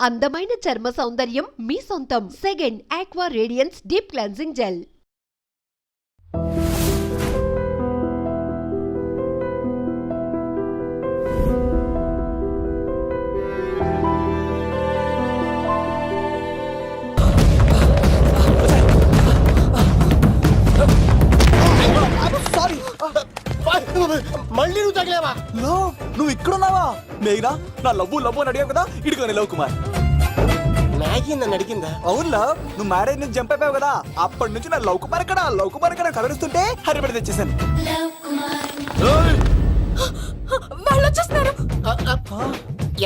అందమైన చర్మ సౌందర్యం మీ సొంతం. Second aqua radiance deep cleansing gel. మళ్ళీ నువ్వు తగిలేవా? నువ్వు ఇక్కడున్నావా? మేఘనా, నా లవ్వు అని అడిగావు కదా, ఇడుకోని లవ్ కుమార్. మ్యాగీ నన్ను అడిగిందా? అవును లవ్, నువ్వు మ్యారేజ్ నుంచి జంప్ అయిపోయావు కదా, అప్పటి నుంచి నా లవ్ కుమార్ ఇక్కడ కలరిస్తుంటే హరిబడి తెచ్చేసాను. వాళ్ళు వచ్చేస్తున్నారు.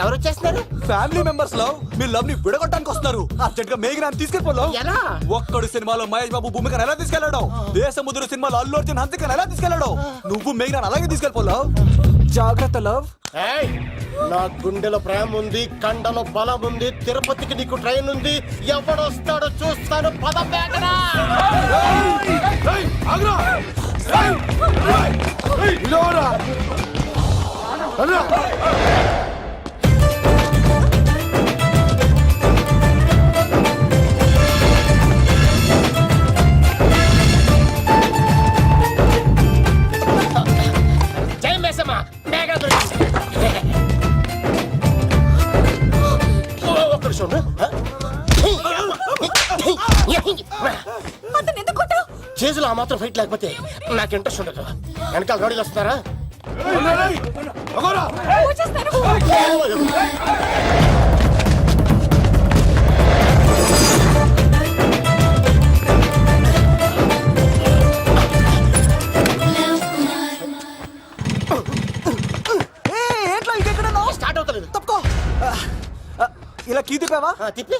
ఎవరు వచ్చేస్తున్నారు? ఫ్యామిలీ మెంబర్స్ లవ్, మీ లవ్ ని విడగొట్టడానికి వస్తున్నారు. అర్జెంట్ గా మేఘనా తీసుకెళ్ళిపోలేవు. ఎలా? ఒక్కడు సినిమాలో మహేష్ బాబు భూమికను ఎలా తీసుకెళ్లాడు, దేశముద్ర సినిమాలో అల్లు అర్జున్ హంసికను ఎలా తీసుకెళ్లాడు, నువ్వు మేఘనా అలాగే తీసుకెళ్ళిపోలేవు. జాగ్రత్త లవ్. నా గుండెలో ప్రేమ ఉంది, కండలో బలం ఉంది, తిరుపతికి నీకు ట్రైన్ ఉంది, ఎవడొస్తాడో చూస్తాను. పద మేఘనా. చేతులు ఆ మాత్రం ఫైట్ లేకపోతే నాకు ఇంట్రెస్ట్ ఉండదు. వెనకాల గాడీలు వస్తున్నారా? స్టార్ట్ అవుతలేదు. తప్పుకో. ఇలా కీ తిప్పావా? తిప్పి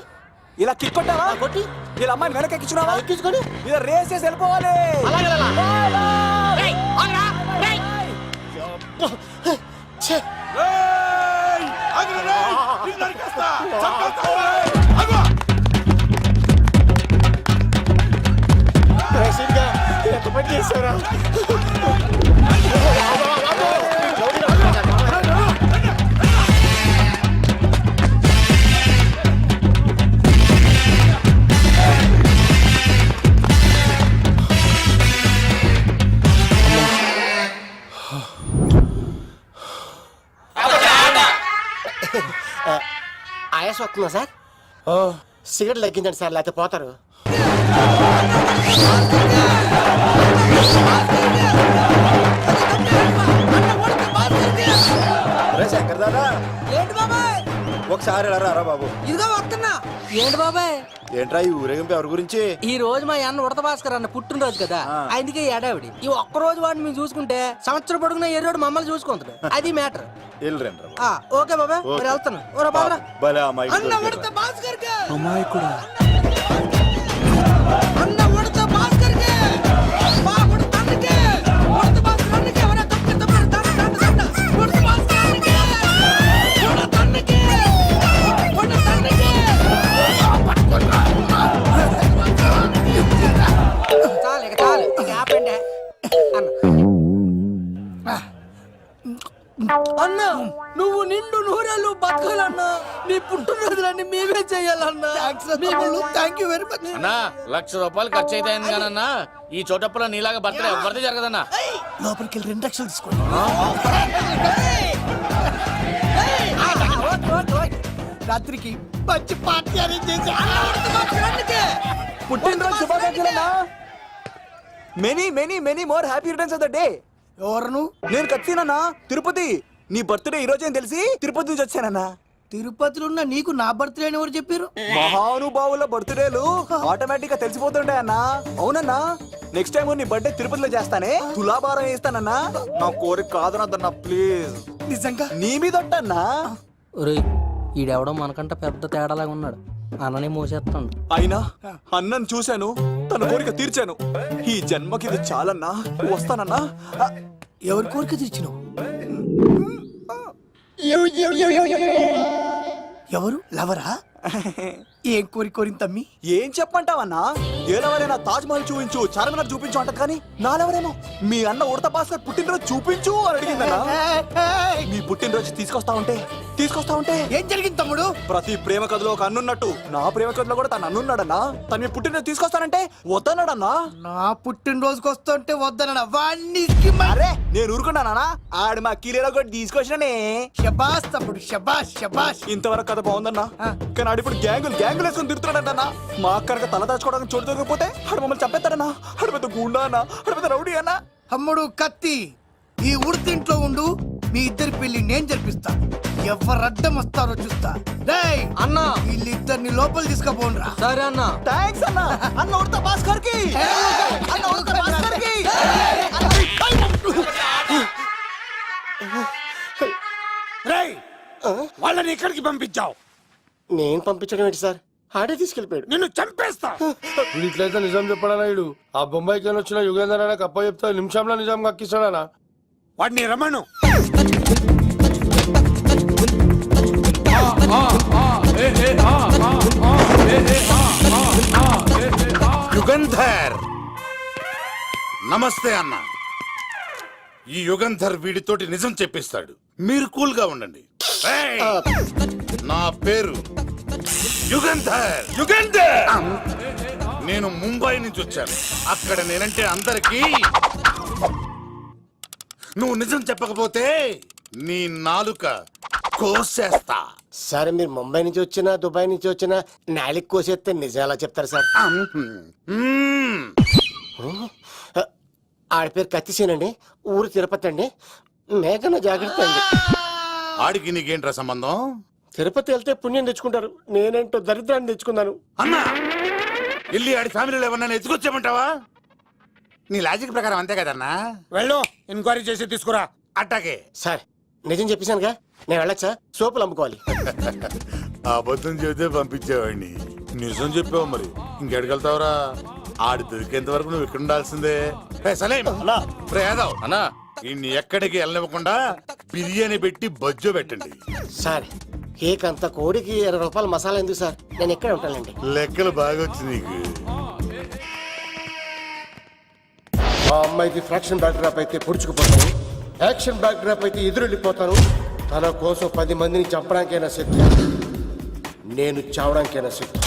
ఇలా కిక్ కొట్టావా? కొట్టి ఇలా అమ్మాయిని వెనక ఎక్కించున్నావా? ఎక్కించుకొని ఇలా రేస్ చేసి వెళ్ళిపోవాలి. ఎంత పని చేశారా? ఆయాసం వస్తుందా సార్? సిగరెట్ లెక్కించండి సార్, లేకపోతే పోతారు. శంకర్ దాదా, ఏంటి బాబాయ్? ఒకసారి రా బాబు. ఇదిగో వస్తున్నా. ఏంటి బాబాయ్? ఏంట్రా ఈ ఊరేగింపు ఎవరి గురించి? ఈ రోజు మా అన్న ఉడత భాస్కర్ అన్న పుట్టినరోజు కదా, అందుకే ఏడావిడి. ఈ ఒక్క రోజు వాడిని మేము చూసుకుంటే సంవత్సరం పొడుగున ఏరోడు మమ్మల్ని చూసుకుంటాడు. అది మ్యాటర్. ఓకే బాబాయ్, మరి వెళ్తాను. అన్న ఉడత భాస్కర్ కే, అమ్మాయి కూడా అన్న ఉడత భాస్కర్ కే, మా ఉడత అన్నకే, ఉడత భాస్కర్ అన్నకే, ఎవరా తప్ప ఉడత భాస్కర్ అన్నకే, ఉడత అన్నకే, ఉడత అన్నకే. చాలు ఇక ఆపండి అన్న. నువ్వు నిండు నూరేళ్ళు బతకాలన్నా, నీ పుట్టినరోజులన్నీ మేమే చెయ్యాలన్నా. థ్యాంక్ యూ వెరీ మచ్ అన్నా. 1,00,000 రూపాయలు ఖర్చు అవుతాయని కానన్నా, ఈ చోటప్పులో నీలాగా బర్త్డే ఎవరిదే జరగదన్నా. లోపలికి వెళ్ళి 2 లక్షలు తీసుకోండి. రాత్రికి మంచి పార్టీ అరేంజ్ చేసి పుట్టినరోజు శుభాకాంక్షలన్నా. Many more happy returns of the day. ఎవరు? నేను కత్తినన్నా, తిరుపతి. నీ బర్త్డే ఈ రోజే అని తెలిసి తిరుపతి నుంచి వచ్చానన్నా. తిరుపతిలో ఉన్న నీకు నా బర్త్డే అని ఎవరు చెప్పారు? మహానుభావుల బర్త్డేలు ఆటోమేటిక్ గా తెలిసిపోతుండే అన్నా. అవునన్నా, నెక్స్ట్ టైం నీ బర్త్డే తిరుపతిలో చేస్తానే, తులాభారం వేస్తానన్నా. నా కోరిక కాదనద్దన్నా, ప్లీజ్. నిజంగా నీ మీద అన్నా. ఈడెవడో మనకంట పెద్ద తేడాలాగా ఉన్నాడు. అన్నని మోసేస్తాడు. అయినా అన్నను చూశాను, తన కోరిక తీర్చాను. ఈ జన్మకి ఇది చాలన్నా, వస్తానన్నా. ఎవరి కోరిక తీర్చినావు? ఎవరు? లవరా? ఏం కోరింది తమ్మి? ఏం చెప్పంటావన్నా? ఏలవరైనా తాజ్ మహల్ చూపించు, చార్మినార్ చూపించు అంట, కానీ నాలెవరేమో మీ అన్న ఉడత భాస్కర్ పుట్టినరోజు చూపించు అని అడిగిందన్నా. మీ పుట్టినరోజు తీసుకొస్తా ఉంటే తీసుకొస్తా ఉంటే ఏం జరిగింది తమ్ముడు? ప్రతి ప్రేమ కథలో ఒక అన్నున్నట్టు నా ప్రేమ కథలో కూడా తను అన్నున్నాడన్నా. తను మీ పుట్టినరోజు తీసుకొస్తానంటే వద్దన్నాడన్నా. నా పుట్టినరోజుకి వస్తుంటే వద్దన వాణ్ణి అరే నేను ఊరుకున్నానా? ఆడు మా కీలేలో కూడా తీసుకొచ్చిననే. షబాష్ తమ్ముడు, షబాష్ షబాష్. ఇంతవరకు కథ బాగుందన్నా, కానీ ఆడు ఇప్పుడు గ్యాంగులు వేసుకుని తిరుగుతున్నాడన్నా. మా అక్కడికి తల దాచుకోవడానికి చోటు దొరికిపోతే ఆడు మమ్మల్ని చెప్పేస్తాడన్నా. ఆడు పెద్ద గుండా అన్నా, ఆడు పెద్ద రౌడీ అన్నా. తమ్ముడు కత్తి, ఈ ఉడితింట్లో ఉండు, మీ ఇద్దరి పెళ్లి నేను జరిపిస్తా. ఎవరు అడ్డం వస్తారో చూస్తా. రేయ్ అన్నా, వీళ్ళిద్దరిని లోపల తీసుకుపోండ్రా. సరే అన్న. థ్యాంక్స్ అన్నా. అన్న ఉడతా భాస్కర్ కి, అన్న ఉడతా భాస్కర్ కి. రేయ్ వాళ్ళని ఎక్కడికి పంపించావు? నేను పంపించడం ఏంటి సార్, ఆడే తీసుకెళ్ళిపోయాడు. నిన్ను చంపేస్తా. వీడు ఇట్లయితే నిజం చెప్పడానా? వీడు ఆ బొంబాయికి వచ్చిన యుగేందర్ అనే కప్ప చెప్తా నిమిషంలో నిజం కక్కిస్తాడానా? వాడిని రమణు. యుగంధర్ నమస్తే అన్న. ఈ యుగంధర్ వీడితోటి నిజం చెప్పిస్తాడు, మీరు కూల్ గా ఉండండి. ఏయ్! నా పేరు యుగంధర్. యుగంధర్ నేను ముంబై నుంచి వచ్చాను. అక్కడ నేనంటే అందరికీ. నువ్వు నిజం చెప్పకపోతే నీ నాలుక కోసేస్తా. సరే మీరు ముంబై నుంచి వచ్చినా దుబాయ్ నుంచి వచ్చినా నాలిక్ కోసేస్తే నిజం ఎలా చెప్తారు సార్? మ్మ్. ఆడి పేరు కత్తిసేనండి, ఊరు తిరుపతి అండి. మేఘన జాగ్రత్త అండి. ఆడికి నీకేంట్రా సంబంధం? తిరుపతి వెళ్తే పుణ్యం తెచ్చుకుంటారు, నేనేంటో దరిద్రాన్ని తెచ్చుకున్నాను. అన్నా వెళ్ళి ఆడి ఫ్యామిలీలో ఎవరన్నా ఎత్తుకొచ్చామంటావా? నీ లాజిక్ ప్రకారం అంతే కదన్నా. వెళ్ళు, ఎంక్వైరీ చేసి తీసుకురా. అట్టాకే. సార్ నిజం చెప్పేశానుగా, నేను వెళ్ళచ్చా? సోపులు అమ్ముకోవాలి. అబద్ధం చెబితే పంపించేవాడిని, నిజం చెప్పావు మరి ఇంకెడగలుగుతావురా? ఆడి దొరికేంత వరకు నువ్వు ఇక్కడ ఉండాల్సిందే. సలేం రే యాదవ్ అన్నా ఇన్ని ఎక్కడికి వెళ్ళనివ్వకుండా బిర్యానీ పెట్టి బజ్జో పెట్టండి. సార్ కేక్ అంత కోడికి 20 రూపాయలు మసాలా ఎందుకు సార్, నేను ఎక్కడ ఉంటానండి. లెక్కలు బాగా వచ్చి నీకు. మా అమ్మాయిది ఫ్రాక్షన్ బ్యాక్ డ్రాప్ అయితే పొడుచుకుపోతాను, యాక్షన్ బ్యాక్ డ్రాప్ అయితే ఎదురెళ్ళిపోతాను. తన కోసం 10 మందిని చంపడానికైనా శక్తి, నేను చావడానికైనా శక్తి.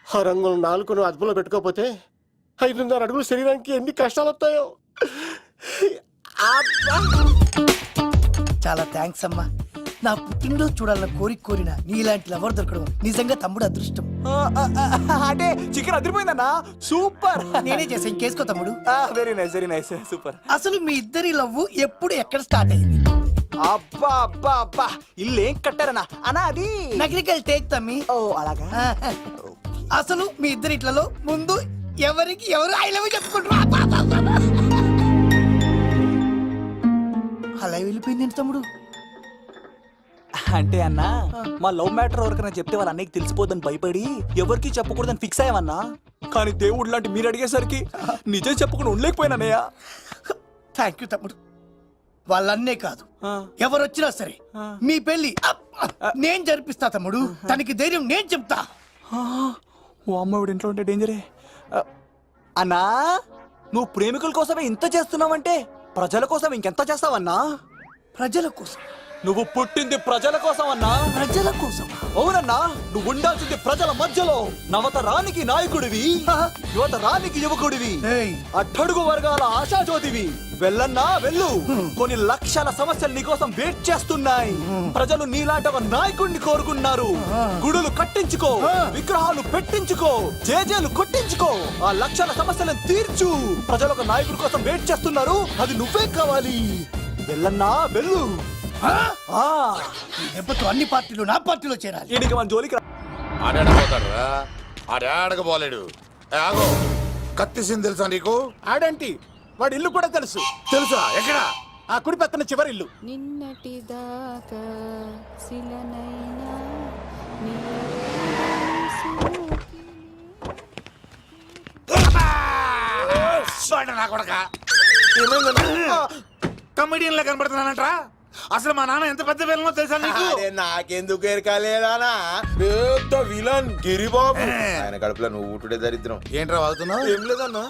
ఆ రంగులు 4 అదుపులో పెట్టుకోకపోతే 5.5 అడుగులు శరీరానికి ఎన్ని కష్టాలు వస్తాయో. చాలా థ్యాంక్స్ అమ్మా. నా పుట్టినరోజు చూడాలన్న కోరిన నీలాంటి లవర్ దొరకడం నిజంగా తమ్ముడు అదృష్టం. అంటే చికెన్ అదిరిపోయిందన్నా, సూపర్. నేనే చేసా, ఇంకేసుకో తమ్ముడు. Very nice, very nice, super. అసలు మీ ఇద్దరి లవ్వు ఎప్పుడు ఎక్కడ స్టార్ట్ అయింది? అబ్బా అబ్బా అబ్బా, ఇల్లు ఏం కట్టారన్నా అన్నా? అది నగరికల్ టేక్ తమ్మి. ఓ అలాగా. అసలు మీ ఇద్దరిట్లలో ముందు ఎవరికి ఎవరు ఐ లవ్ చెప్పుకుంటారు? అలా వెళ్ళిపోయింది తమ్ముడు. అంటే అన్నా మా లవ్ మ్యాటర్ ఎవరికైనా చెప్తే వాళ్ళ అన్నయ్యకి తెలిసిపోద్దని భయపడి ఎవరికి చెప్పకూడదని ఫిక్స్ అయ్యామన్నా. కానీ దేవుడు లాంటి మీరు అడిగేసరికి నిజం చెప్పకుండా ఉండలేకపోయినానయ్యా. థ్యాంక్ యూ తమ్ముడు. వాళ్ళన్నే కాదు, ఎవరొచ్చినా సరే మీ పెళ్లి నేను జరిపిస్తా తమ్ముడు. తనకి ధైర్యం నేను చెప్తా. ఓ అమ్మాయి ఇంట్లో ఉంటే డేంజరే. అన్నా నువ్వు ప్రేమికుల కోసమే ఇంత చేస్తున్నావంటే ప్రజల కోసం ఇంకెంత చేస్తావన్నా? ప్రజల కోసం. నువ్వు పుట్టింది ప్రజల కోసం అన్నా. ప్రజల కోసం? అవునన్నా, నువ్వు ఉండాల్సింది ప్రజల మధ్యలో. నవతరానికి నాయకుడివి, యువతరానికి యువకుడివి, అట్టడుగు వర్గాల ఆశాజ్యోతివి. వెళ్ళన్నా వెళ్ళు, కొన్ని లక్షల సమస్యలు నీకోసం వెయిట్ చేస్తున్నాయి. ప్రజలు నీలాంటి ఒక నాయకుడిని కోరుకున్నారు. గుడులు కట్టించుకో, విగ్రహాలు పెట్టించుకో, జేజేలు కొట్టించుకో, ఆ లక్షల సమస్యలను తీర్చు. ప్రజలు ఒక నాయకుడి కోసం వెయిట్ చేస్తున్నారు, అది నువ్వే కావాలి. వెళ్ళన్నా వెళ్ళు. దెబ్బతో అన్ని పార్టీలు నా పార్టీలో చేరాలి. ఈడికి మన జోలికి ఆడాడపోతాడు రా, ఆడాడకపోలేడు. ఆగో, కత్తిసింది తెలుసా నీకు? ఆడంటి వాడి ఇల్లు కూడా తెలుసు. తెలుసా? ఎక్కడ? ఆ కుడి పక్కన చివరి ఇల్లు. నిన్నటి దాకా శిలనైనా నా కొడక కమెడియన్ లా కనబడుతున్నానంట్రా. అసలు మా నాన్న ఎంత పెద్ద విలనో తెలుసా నీకు? నాకెందుకు ఎరకాలేదానా, పెద్ద విలన్ గిరిబాబు. ఆయన కడుపులో నువ్వు ఊటుడే దరిద్రం. ఏంట్రా వాగుతున్నావు? ఏం లేదన్నా.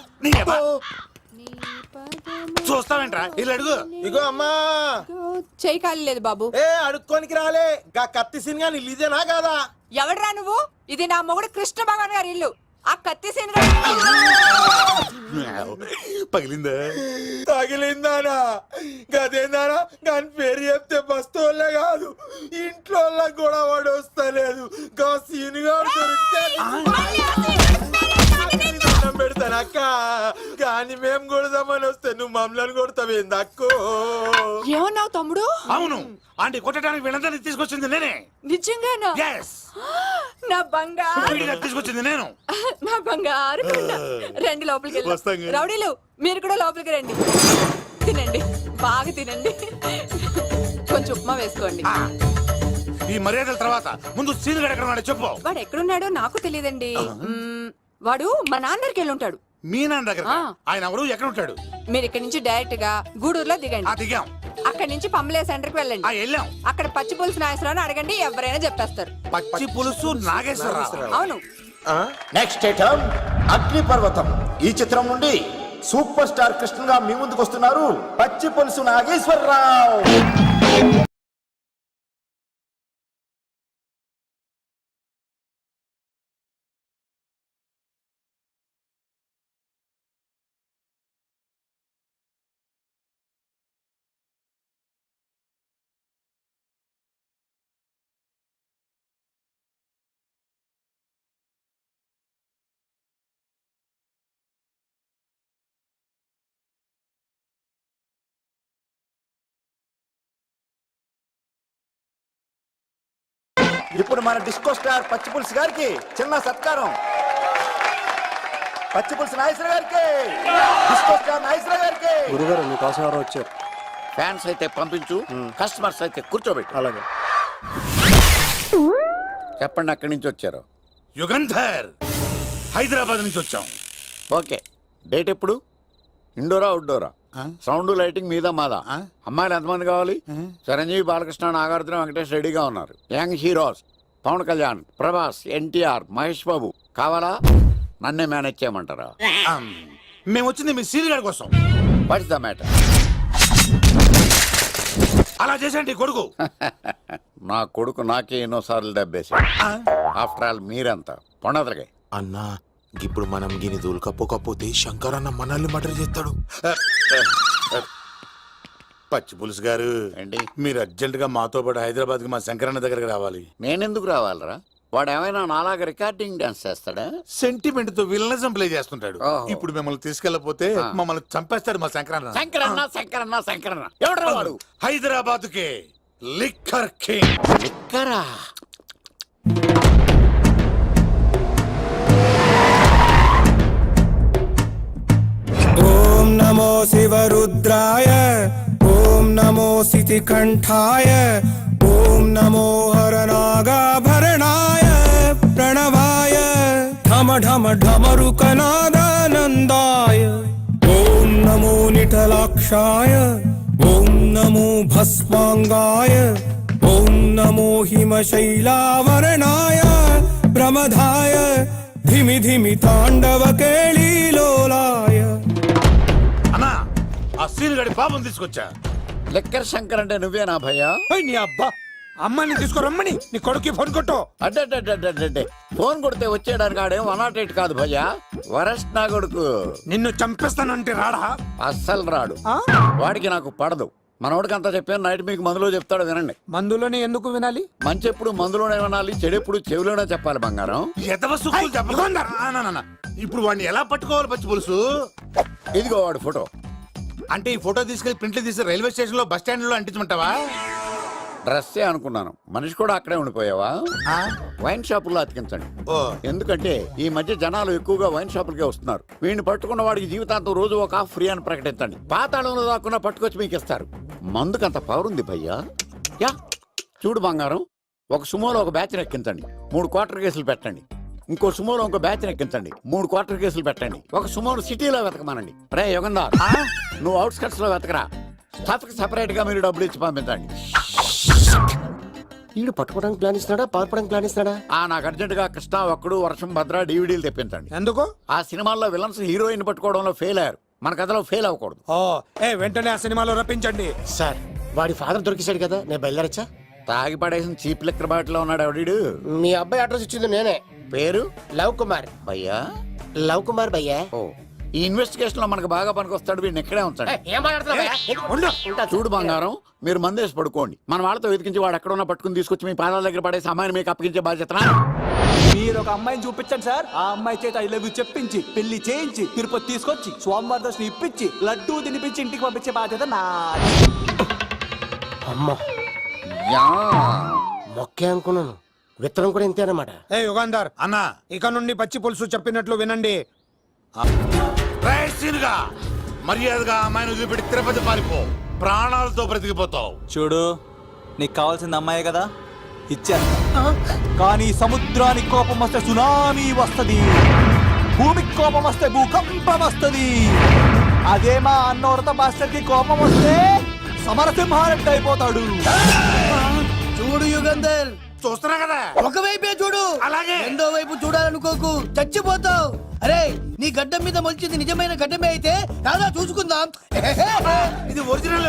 చూస్తావేంట్రా ఇల్లు అడుగు. ఇగో అమ్మా చేయి ఖాళీ లేదు బాబు. ఏ అడుక్కోనికి రాలే గా కత్తి సినిమా నీళ్ళు ఇదేనా కాదా? ఎవడ్రా నువ్వు? ఇది నా మొగుడు కృష్ణ భగవాన్ గారి ఇల్లు. ఆ కత్తి సీన్ పగిలిందా? తగిలిందానా? గదేందానా? దాని పేరు చెప్తే బస్తోళ్ళే కాదు ఇంట్లో కూడా వాడు వస్తలేదు. గా సీనుగాడు దొరికితే దండం పెడతాను అక్క. కానీ మేము కొడదామని వస్తే నువ్వు మమ్మల్ని కొడతావేంది అక్కో? ఏమన్నావు తమ్ముడు? అవును, ఆంటీ కొట్టడానికి వీళ్ళందరినీ తీసుకొచ్చింది నేనే. నిజంగానా? Yes. నా బంగారు వీడిగా తీసుకొచ్చింది నేను. నా బంగారు కొండ. రండి లోపలికి వస్తాం వెళ్దాం. కానీ. రౌడీలు మీరు కూడా లోపలికి రండి. తినండి, బాగా తినండి. కొంచెం ఉప్మా వేసుకోండి. ఈ మర్యాదల తర్వాత ముందు సీన్ ఎక్కడ ఉన్నాడో చెప్పు. వాడు ఎక్కడున్నాడో నాకు తెలియదండి. వాడు మా నాన్న దగ్గరికి వెళ్ళి ఉంటాడు. మీ నాన్న దగ్గర ఆ. ఆయన ఎవరు, ఎక్కడ ఉంటాడు? మీరు ఇక్కడ నుంచి డైరెక్ట్ గా గూడూరులో దిగండి. దిగాం. అక్కడ నుంచి పంబలే సెంటర్ కి వెళ్ళండి. వెళ్ళాం. అక్కడ పచ్చి పులుసు నాగేశ్వరరావు అడగండి, ఎవరైనా చెప్పేస్తారు. పచ్చి పులుసు నాగేశ్వరరావు. అవును. నెక్స్ట్ ఐటమ్ అగ్ని పర్వతం. ఈ చిత్రం నుండి సూపర్ స్టార్ కృష్ణగా మీ ముందుకు వస్తున్నారు పచ్చి పులుసు నాగేశ్వరరావు. ఇప్పుడు మన డిస్కో స్టార్ పచ్చి పులుసు గారికి చిన్న సత్కారం. పచ్చి పులుసు నాగేశ్వర గారికి, డిస్కో స్టార్ నాగేశ్వర గారికి. గురుగారు మీకోసం ఎవరో వచ్చారు. ఫ్యాన్స్ అయితే పంపించు, కస్టమర్స్ అయితే కూర్చోబెట్టు. అలాగే. చెప్పండి అక్కడి నుంచి వచ్చారు. యుగంధర్, హైదరాబాద్ నుంచి వచ్చాం. ఓకే, డేట్ ఎప్పుడు? ఇండోరా అవుట్డోరా? సౌండ్ లైటింగ్ మీద మాదా? అమ్మాయిలు ఎంతమంది కావాలి? చిరంజీవి, బాలకృష్ణ, నాగార్జున, వెంకటేష్ రెడీగా ఉన్నారు. యంగ్ హీరోస్ పవన్ కళ్యాణ్, ప్రభాస్, ఎన్టీఆర్, మహేష్ బాబు కావాలా? నన్నే మేనేజ్ చేయమంటారా? మేము వచ్చింది మీ సీన్ గారి కోసం. What's the matter? అలా చేసేయండి కొడుకు. నా కొడుకు నాకే ఎన్నోసార్లు దెబ్బేసి. ఆఫ్టర్ ఆల్ మీరంతా పొండదలకే. అన్నా ఇప్పుడు మనం గిని దూల్కపోకపోతే శంకర్ అన్న మనల్ని మటర్ చేస్తాడు. పచ్చి పులుసు గారు ఏంటి? మీరు అర్జెంట్ గా మాతో పాటు హైదరాబాద్ కి మా శంకరన్న దగ్గరకు రావాలి. నేనెందుకు రావాలరా? వాడు ఏమైనా నాలాగా రికార్డింగ్ డాన్స్ చేస్తాడా? సెంటిమెంట్ తో విలనిజం ప్లే చేస్తుంటాడు. ఓహో. ఇప్పుడు మిమ్మల్ని తీసుకెళ్లపోతే మమ్మల్ని చంపేస్తాడు మా శంకరన్న. శంకరన్న శంకరన్న శంకరన్న ఎవడరా వాడు? హైదరాబాద్ కే లిక్కర్ కింగ్. లిక్కరా? ఓం నమో శివరుద్రాయ, ఓం నమో సితికంఠాయ, ఓం నమో హరనాగాభరణాయ ప్రణవాయ ఢమ ఢమ ఢమరుకనాదానందాయ. ఓం నమో నిఠలాక్షాయ, ఓం నమో భస్మాంగాయ, ఓం నమో హిమశైలావరణాయ ప్రమదాయ ధిమి ధిమి తాండవ కేళీలోలాయ. అన్నా, ఆ సీన్ గడి బాబుని తీసుకొచ్చా. లిక్కర్ శంకర్ అంటే నువ్వేనా భయ్యా? నీ అబ్బా, అమ్మని తీసుకురమ్మని నీ కొడుకు ఫోన్ కొట్టు. అడ్డే ఫోన్ కొడితే వచ్చేయడానికి ఆడేం 108 కాదు భయ్యా, వరస్ట్ నా కొడుకు. నిన్ను చంపేస్తానంటే రాడా? అస్సలు రాడు. వాడికి నాకు పడదు. మనోడికి అంతా చెప్పాను, నైట్ మీకు మందులో చెప్తాడు వినండి. మందులోనే ఎందుకు వినాలి? మంచి ఎప్పుడు మందులోనే వినాలి, చెడు ఎప్పుడు చెవిలోనే చెప్పాలి బంగారం. ఎదవ సుక్కులు చెప్పకుండా. ఇప్పుడు వాడిని ఎలా పట్టుకోవాలి పచ్చి పులుసు? ఇదిగో వాడు ఫోటో. అంటే ఈ ఫోటో తీసుకెళ్లి ప్రింట్లు తీసి రైల్వే స్టేషన్ లో బస్ స్టాండ్ లో అంటించమంటావా? డ్రెస్సే అనుకున్నాను, మనిషి కూడా అక్కడే ఉండిపోయావా? వైన్ షాపుల్లో అతికించండి. ఎందుకంటే ఈ మధ్య జనాలు ఎక్కువగా వైన్ షాపులకే వస్తున్నారు. వీడిని పట్టుకున్న వాడికి జీవితాంతం రోజు ఒక ఆఫ్ ఫ్రీ అని ప్రకటించండి. పాతాళంలో దాక్కున్నా పట్టుకొచ్చి మీకు ఇస్తారు. మందుకంత పవర్ ఉంది భయ్యా. యా చూడు బంగారం, ఒక సుమోలో ఒక బ్యాచ్ ఎక్కించండి, 3 క్వార్టర్ కేసులు పెట్టండి. ఇంకో సుమోలో ఇంకో బ్యాచ్ ఎక్కించండి, 3 క్వార్టర్ కేసులు పెట్టండి. ఒక సుమోను సిటీలో వెతకమానండి. రే యుగంధర్, నువ్వు అవుట్స్కట్స్ లో వెతకరా. స్టాఫ్ కి సెపరేట్ గా మీరు డబ్బులు ఇచ్చి పంపించండి. వీడు పట్టుకోవడానికి ప్లాన్ ఇస్తున్నాడా, పాల్పడానికి ప్లాన్ ఇస్తున్నాడా? నాకు అర్జెంట్ గా కృష్ణ, ఒక్కడు, వర్షం, భద్ర డివిడీలు తెప్పించండి. ఎందుకు? ఆ సినిమాల్లో విలన్స్ హీరోయిన్ పట్టుకోవడంలో ఫెయిల్ అయ్యారు. మన కథలో ఫెయిల్ అవ్వకూడదు. ఓ వెంటనే ఆ సినిమాలో రప్పించండి. సార్ వాడి ఫాదర్ దొరికేశాడు కదా, నేను బయలుదేరచ్చా? తాగి పడేసిన చీప్ లెక్కర్ బాటిలో ఉన్నాడు ఎవడీడు. మీ అబ్బాయి అడ్రస్ ఇచ్చింది నేనే. పేరు లవ్ కుమార్. భయ్యా. లవ్ కుమార్ భయ్యా. ఓ, ఈ ఇన్వెస్టిగేషన్ లో మనకు బాగా పనికొస్తాడు. వీడిని ఎక్కడే ఉంచాడు. చూడు బంగారం, మీరు మందేసి పడుకోండి. మన వాళ్ళతో వెతికించి వాడు ఎక్కడ ఉన్నా పట్టుకుని తీసుకొచ్చి మీ పాదాల దగ్గర పడేసి అమ్మాయిని మీకు అప్పగించే బాధ్యత. మీరు ఒక అమ్మాయిని చూపించండి సార్. ఆ అమ్మాయి చేత ఐ లవ్ యూ చెప్పించి పెళ్లి చేయించి తిరుపతి తీసుకొచ్చి స్వామివారి దర్శనం ఇప్పించి లడ్డూ తినిపించి ఇంటికి పంపించే బాధ్యత నాది. అమ్మా మొక్కే అనుకున్నాను, విత్తనం కూడా ఇంతే అన్నమాట. యుగాంధర్ అన్నా, ఇక నుండి పచ్చి పులుసు చెప్పినట్లు వినండి. రైసీనుగా మర్యాదగా అమ్మాయిని వదిలిపెట్టి తిరుపతి పారిపో, ప్రాణాలతో బ్రతికిపోతావు. చూడు, నీకు కావాల్సింది అమ్మాయే కదా, ఇచ్చేస్తా. కానీ సముద్రానికి కోపం వస్తే సునామీ వస్తది, భూమికి కోపం వస్తే భూకంపం వస్తది. అదే మా అన్నోడత మాస్టర్ కి కోపం వస్తే సమరసింహారెడ్డి అయిపోతాడు. చూడు యుగంధర్, చూస్తున్నా కదా, ఒకవైపే చూడు, అలాగే రెండో వైపు చూడాలనుకోకు, చచ్చిపోతావు. అరే, నీ గడ్డం మీద మొలిచింది నిజమైన గడ్డమే అయితే రాదా చూసుకుందాం. ఇది ఒరిజినల్.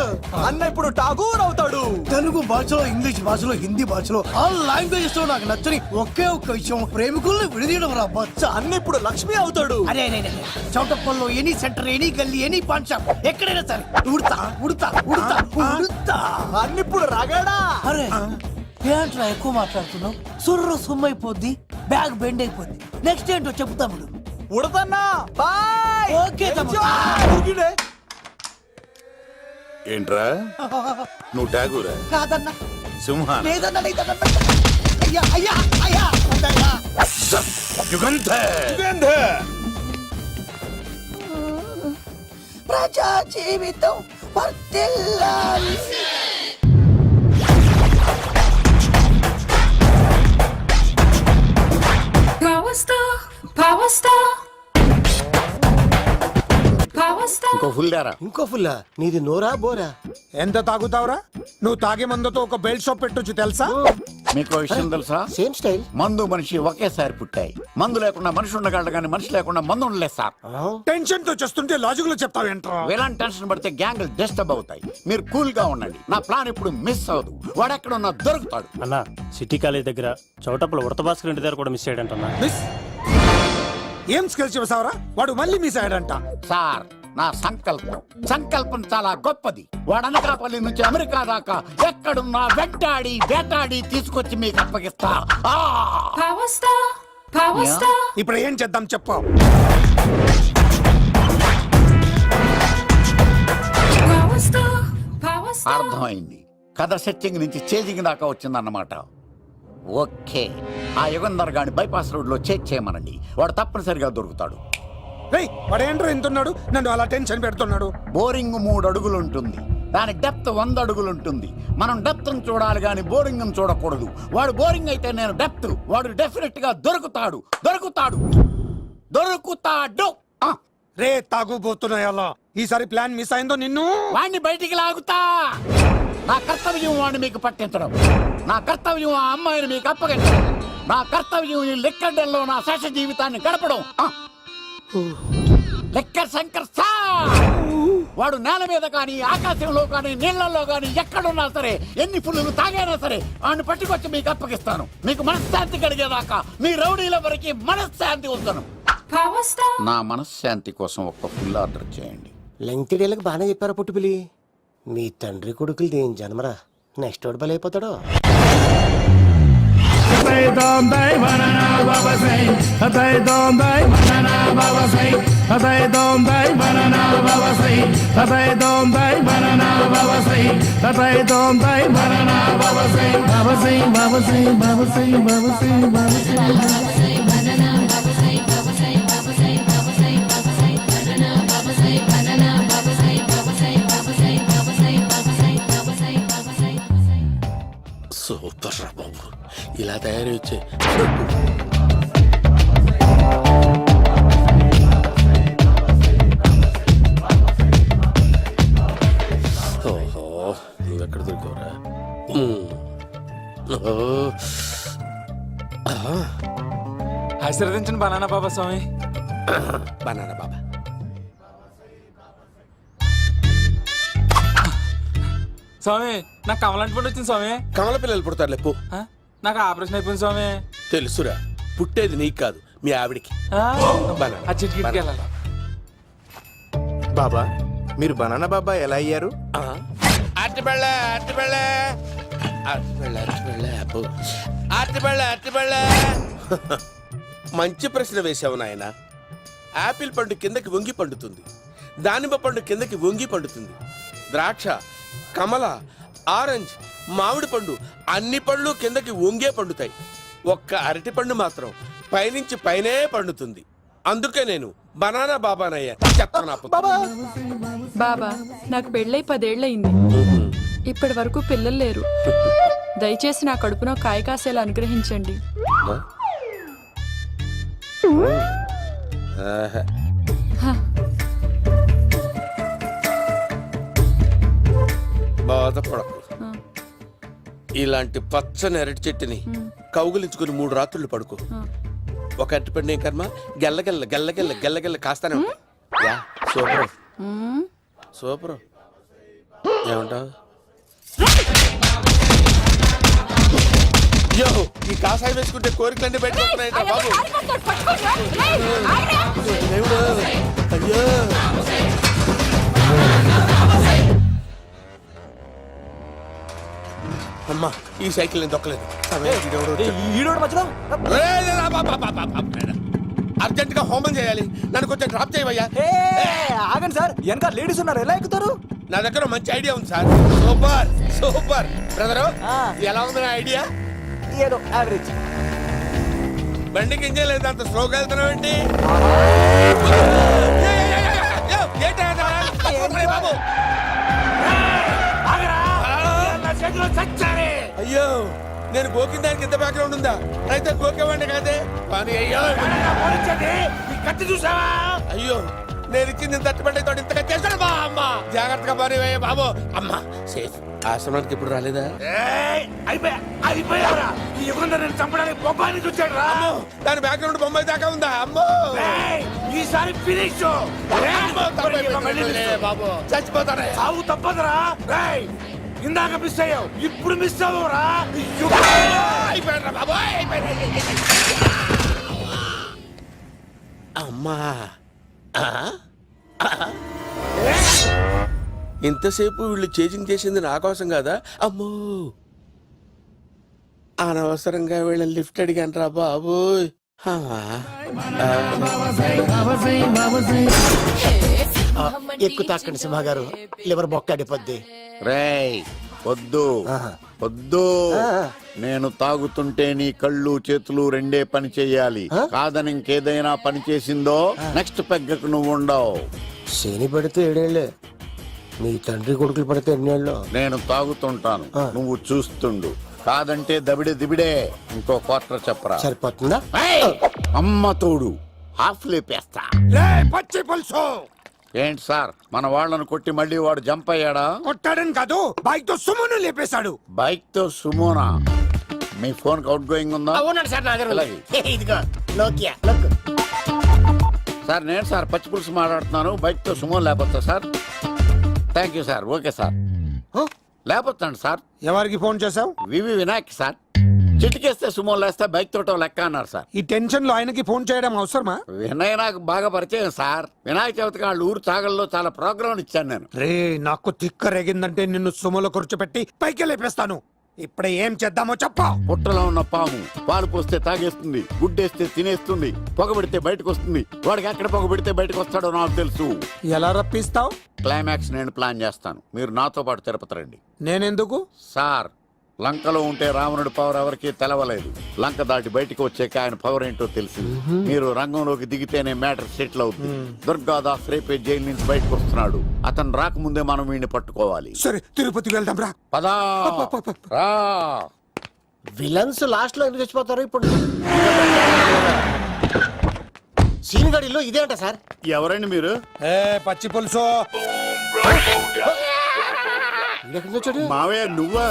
అన్న ఇప్పుడు ఠాగూర్ అవుతాడు. తెలుగు భాషలో, ఇంగ్లీష్ భాషలో, హిందీ భాషలో ఆల్ లాంగ్వేజెస్ లో నాకు నచ్చని ఒకే ఒక్క విషయం, ప్రేమికుల్ని విడదీయడం రా బచ్చ. అన్న ఇప్పుడు లక్ష్మి అవుతాడు. అరే చౌటప్పల్లో ఎనీ సెంటర్, ఎనీ గల్లీ, ఎనీ పాన్ షాప్, ఎక్కడైనా సరే ఉడతా ఉడతా ఉడతా ఉడతా. అన్న ఇప్పుడు రాగాడా. అరే ఏంట్రా ఎక్కువ మాట్లాడుతున్నావు? సుర్రు సుమ్మైపోద్ది, బ్యాగ్ బెండ్ అయిపోద్ది. నెక్స్ట్ ఏంటో చెప్పు తమ్ముడు. ఉడతన్నా బాయ్. ఓకే తమ్ముడు. ఏంట్రా నువ్వు ఠాగూరా? కాదన్నా, సింహా? లేదన్నా, లేదన్నా. అయ్యా అయ్యా అయ్యా అయ్యా. యుగంధర్. ప్రజా జీవితం వర్ధిల్లాలి. ఇంకో ఫుల్ దారా. ఇంకో ఫుల్లా? నీది నోరా బోరా? ఎంత తాగుతావురా? నువ్వు తాగే మందుతో ఒక బెల్ట్ షాప్ పెట్టొచ్చు తెలుసా? మీకు విషయం తెలుసా? Same style. మందు మనిషి ఒకేసారి పుట్టాయి. మందు లేకుండా మనిషి ఉండగలడు కానీ మనిషి లేకుండా మందు ఉండలేదు సార్. టెన్షన్ తో చేస్తుంటే లాజిక్ లో చెప్తావేంట్రా? ఎలాంటి టెన్షన్ పడితే గ్యాంగులు డిస్టర్బ్ అవుతాయి. మీరు కూల్ గా ఉండండి. నా ప్లాన్ ఇప్పుడు మిస్ అవ్వదు. వాడు ఎక్కడ ఉన్నా దొరుకుతాడు. అన్న, సిటీ కాలేజ్ దగ్గర చౌటప్పల ఉడత భాస్కర్ ఇంటి దగ్గర కూడా మిస్ అయ్యాడంటన్నా. మిస్ ఏం స్కిల్స్ చేసావరా? వాడు మళ్ళీ మిస్ అయ్యాడంట. సార్, నా సంకల్పం చాలా గొప్పది. వాడు అనకాపల్లి నుంచి అమెరికా దాకా ఎక్కడున్నా వెంటాడి వేటాడి తీసుకొచ్చి మీకు అప్పగిస్తా. ఇప్పుడు ఏం చేద్దాం చెప్పు. అర్థమైంది. కథ సెట్టింగ్ నుంచి చేజింగ్ దాకా వచ్చిందన్నమాట. ఓకే, ఆ యుగంధర్ గాని బైపాస్ రోడ్ లో చెక్ చేయమనండి. వాడు తప్పనిసరిగా దొరుకుతాడు. వాడేంట్రో ఎంతున్నాడు, నన్ను అలా టెన్షన్ పెడుతున్నాడు. బోరింగ్ 3 అడుగులు ఉంటుంది, దాని డెప్త్ 100 అడుగులు ఉంటుంది. మనం డెప్త్ చూడాలి గాని బోరింగ్ చూడకూడదు. వాడు బోరింగ్ అయితే నేను డెప్త్. వాడు డెఫినెట్ గా దొరుకుతాడు. రే తాగుబోతున్నాయి అలా. ఈసారి ప్లాన్ మిస్ అయిందో నిన్ను వాడిని బయటికి లాగుతా. నా కర్తవ్యం వాడిని మీకు పట్టించడం. నా కర్తవ్యం ఆ అమ్మాయిని మీకు అప్పగించడం. నా కర్తవ్యం ఈ లెక్కడల్లో నా శేష జీవితాన్ని గడపడం. లెక్కర్ శంకర్ సార్, వాడు నేల మీద కానీ ఆకాశంలో కానీ నీళ్లలో కానీ ఎక్కడున్నా సరే, ఎన్ని పుల్లులు తాగైనా సరే వాడిని పట్టుకొచ్చి మీకు అప్పగిస్తాను. మీకు మనశ్శాంతి కలిగేదాకా మీ రౌడీల వరకు మనశ్శాంతి ఉంచను. నా మనశ్శాంతి కోసం ఒక్క ఫుల్ ఆర్డర్ చేయండి. లెంగ్త్ డేలకు బాగానే చెప్పారా పుట్టుపిలి? మీ తండ్రి కొడుకులు దేని జన్మరా, నెక్స్ట్ వాడు బలైపోతాడో. సూపర్ రా బాబు, ఇలా తయారు వచ్చే. ఓహో, నువ్వెక్కడ దొరికావురా? ఆశీర్వదించండి బనానా బాబా స్వామి. బనానా బాబా. స్వామి నాకు కమలంటి పండు వచ్చింది స్వామి. కమల పిల్లలు పుడతారు లేపు. ఆ? నాకు ఆపరేషన్ అయిపోయింది స్వామి. తెలుసురా, పుట్టేది నీకు కాదు మీ ఆవిడికి. ఆ చిటికి వెళ్ళాలి. బాబా మీరు బనానా బాబా ఎలా అయ్యారు? మంచి ప్రశ్న వేశావు నాయన. ఆపిల్ పండు కిందకి వంగి పండుతుంది, దానిమ్మ పండు కిందకి వంగి పండుతుంది, ద్రాక్ష, కమల, ఆరెంజ్, మామిడి పండు అన్ని పండ్లు కిందకి వంగే పండుతాయి. ఒక్క అరటి పండు మాత్రం పైనుంచి పైనే పండుతుంది. అందుకే నేను బనానా బాబానయ్యా. చెప్తాను బాబా నాకు పెళ్ళై 10 ఏళ్ళయింది. ఇప్పటి వరకు పిల్లలు లేరు. దయచేసి నా కడుపున కాయ కాసేలా అనుగ్రహించండి. బాధపడకు. ఇలాంటి పచ్చని అరటి చెట్టుని కౌగులించుకుని 3 రాత్రులు పడుకో. ఒక అరటి పండు ఏం కర్మ, గెల్లగెల్ల గెల్లగెల్ల గెల్లగెల్ల కాస్తానే ఉంటాయి. Yeah, super super. ఏమంటావు? యో, ఈ కాసాయి వేసుకుంటే కోరికలన్నీ బయటకొస్తున్నాయి బాబు. దేవుడు, అయ్యో. అమ్మా, ఈ సైకిల్ నేను దొక్కలేదు. అర్జెంట్ గా హోమం చేయాలి, నన్ను కొంచెం డ్రాప్ చేయవయ్యా. ఆగండి సార్, వెనక లేడీస్ ఉన్నారు, ఎలా ఎక్కుతారు? నా దగ్గర మంచి ఐడియా ఉంది సార్. సూపర్ సూపర్ బ్రదరు, ఎలా ఉంది నా ఐడియా? ఏదో యావరేజ్. బండికి ఇంజన్ లేదు, అంత స్లోగా వెళ్తున్నావు ఏంటి? బాబు అయ్యో, నేను గోకిన దానికి ఇంత బ్యాక్గ్రౌండ్ ఉందా? అయితే గోకేవాడిని కాదే. కానీ అయ్యో కత్తి చూసావా? అయ్యో, నేను ఇచ్చింది తట్టుబడి తోటి ఇంతగా చేశాను బా. అమ్మ జాగ్రత్తగా పని వేయ బాబు. అమ్మ సేఫ్. ఆశ్రమానికి ఇప్పుడు రాలేదా? దాని బ్యాక్గ్రౌండ్ బొమ్మాయి దాకా ఉందా? అమ్మో, ఈసారి ఫినిష్ బాబు. చచ్చిపోతారా? సాగు తప్పదురా. ఇందాక మిస్ అయ్యావు, ఇప్పుడు మిస్ అవ్వరా? అమ్మా, ఇంతసేపు వీళ్ళు చేజింగ్ చేసింది నా కోసం కాదా? అమ్మో, అనవసరంగా వీళ్ళని లిఫ్ట్ అడిగాను రా బాబు. ఎక్కు తాకండి సింహ గారు, లివర్ బొక్క అడిపోద్ది. రేయ్ వద్దు వద్దు, నేను తాగుతుంటే నీ కళ్ళు చేతులు రెండే పని చెయ్యాలి. కాదని ఇంకేదైనా పని చేసిందో నెక్స్ట్ పెగ్గకు నువ్వు ఉండవు. శని పడితే 7 ఏళ్ళే, మీ తండ్రి కొడుకులు పడితే 8 ఏళ్ళు. నేను తాగుతుంటాను, నువ్వు చూస్తుండు. కాదంటే దబిడే దిబిడే. ఇంకో క్వార్టర్ చెప్పరా? సరిపోతుందా? అమ్మ తోడు హాఫ్ లేపేస్తా. పచ్చి పులుసు. ఏంటి సార్, మన వాళ్ళను కొట్టి మళ్ళీ వాడు జంప్ అయ్యాడా? కొట్టాడని కాదు, బైక్ తో సుమ్మును లేపేశాడు. బైక్ తో సుమోనా? మీ ఫోన్ అవుట్ గోయింగ్ ఉందా? అలాగే. ఇదిగో నోకియా. సార్ నేను సార్ పచ్చి పులుసు మాట్లాడుతున్నాను. బైక్ తో సుమో లేపొచ్చా sir? Thank you sir. Okay sir, లేపొచ్చండి సార్. ఎవరికి ఫోన్ చేసావు? V V Vinayak sir. చిటికేస్తే సుమో లేస్తే బైక్ తోటో లెక్క అన్నారు సార్. ఈ టెన్షన్ లో ఆయనకి ఫోన్ చేయడం అవసరమా? వినయ్ నాకు బాగా పరిచయం సార్. వినాయక చవితికి వాళ్ళ ఊరు చాగల్లో చాలా ప్రోగ్రాం ఇచ్చాను నేను. రే, నాకు తిక్క రేగిందంటే నిన్ను సుమలో కూర్చోపెట్టి పైకి లేపేస్తాను. ఇప్పుడు ఏం చేద్దామో చెప్పా. పుట్టలో ఉన్న పాము పాలు పోస్తే తాగేస్తుంది, గుడ్డేస్తే తినేస్తుంది, పొగబెడితే బయటకు వస్తుంది. వాడికి ఎక్కడ పొగబెడితే బయటకు వస్తాడో నాకు తెలుసు. ఎలా రప్పిస్తావు? క్లైమాక్స్ నేను ప్లాన్ చేస్తాను, మీరు నాతో పాటు తిరుపతి రండి. నేనెందుకు? సార్, లంకలో ఉంటే రావణుడి పవర్ ఎవరికి తెలవలేదు. లంక దాటి బయటకు వచ్చాక ఆయన పవర్ ఏంటో తెలిసింది. మీరు రంగంలోకి దిగితేనే మ్యాటర్ సెటిల్ అవుతుంది. దుర్గాదాస్ రేపే జైలు నుంచి బయటకు వస్తున్నాడు. అతను రాకముందే మనం వీడిని పట్టుకోవాలి. సరే, తిరుపతికి వెళ్దాం రా. పదా రా. విలన్స్ లాస్ట్ లో ఎందుకు చచ్చిపోతారు? ఇప్పుడు సీన్ గడిలో ఇదే అంట సార్. ఎవరండి మీరు? పచ్చి పులుసు. మావయ్య నువ్వా?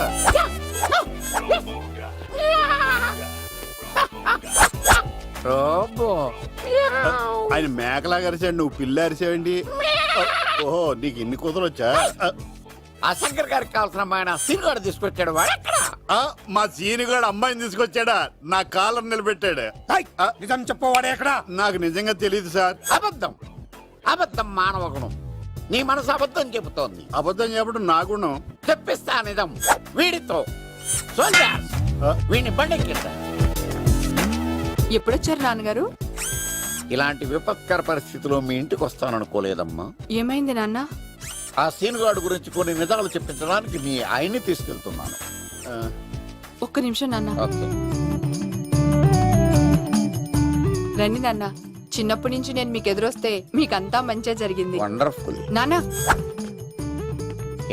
ఆయన మేకలాగా అరిచాడు, నువ్వు పిల్ల అరిచావండి. ఓహో, నీకు ఇన్ని కూతురు వచ్చా? ఆ శంకర్ గారికి కావాల్సిన అమ్మాయి సీనుగాడు తీసుకొచ్చాడు. వాడెక్కడ? మా సీనుగాడు అమ్మాయిని తీసుకొచ్చాడా, నా కాలం నిలబెట్టాడు. ఏయ్, నిజం చెప్పవాడే ఎక్కడ? నాకు నిజంగా తెలియదు సార్. అబద్ధం. అబద్ధం మానవ గుణం. నీ మనసు అబద్ధం చెబుతోంది. అబద్ధం చెప్పడం నా గుణం. చెప్పిస్తా నిజం వీడితో. సోల్జర్స్, వీడిని బండెక్కిస్తా. ఎప్పుడొచ్చారు నాన్నగారు? ఇలాంటి విపత్కర పరిస్థితిలో మీ ఇంటికి వస్తాననుకోలేదమ్మా. ఏమైంది నాన్న? ఆ సీనుగాడు గురించి కొన్ని నిజాలు చెప్పించడానికి మీ ఆయన్ని తీసుకెళ్తున్నాను. ఒక్క నిమిషం నాన్న. ఓకే. రండి నాన్న. చిన్నప్పటి నుంచి నేను మీకు ఎదురొస్తే మీకంతా మంచిగా జరిగింది. వండర్ఫుల్. నాన్న,